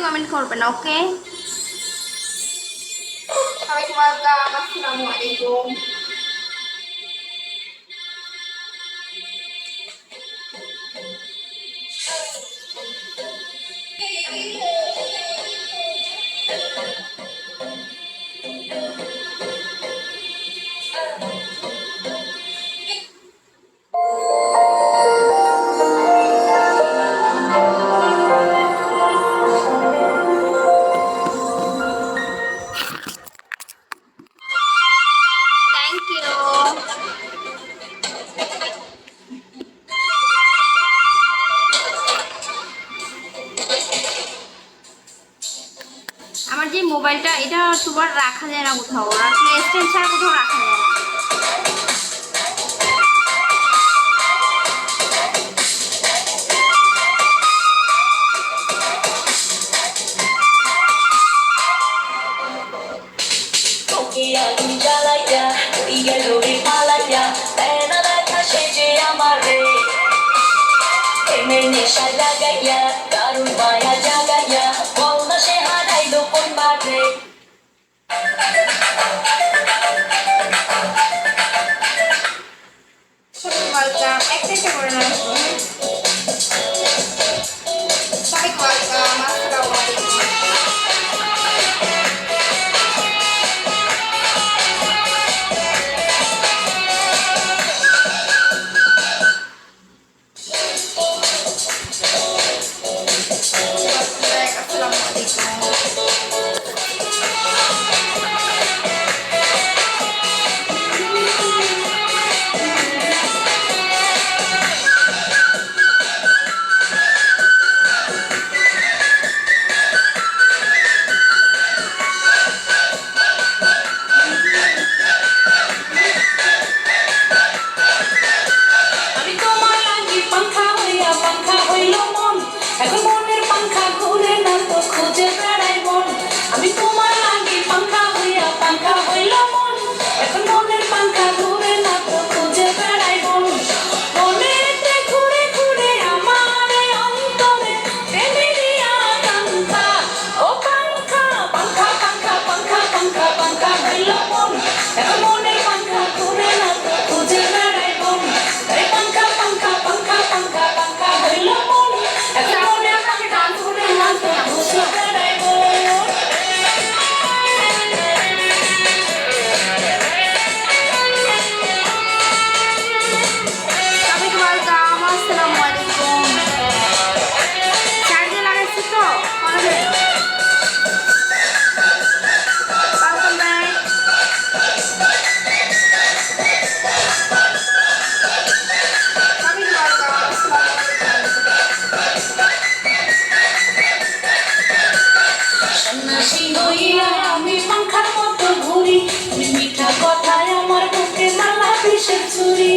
Comment করবেন, ওকে? সবাইকে welcome, আসসালামু আলাইকুম। আমার যে মোবাইলটা, এটা তোমার রাখা যায় না কোথাও, রাখলে স্ট্যান্ড ছাড়া কোথাও রাখা যায় না। একটা একটা করে না, সবাইকে ওয়েলকাম, আসসালামু আলাইকুম। আসসালামু আলাইকুম। আমি পাংখার মতো ঘুরি, মিঠা কথায় আমার বুকে মালা বিষের ছুরি।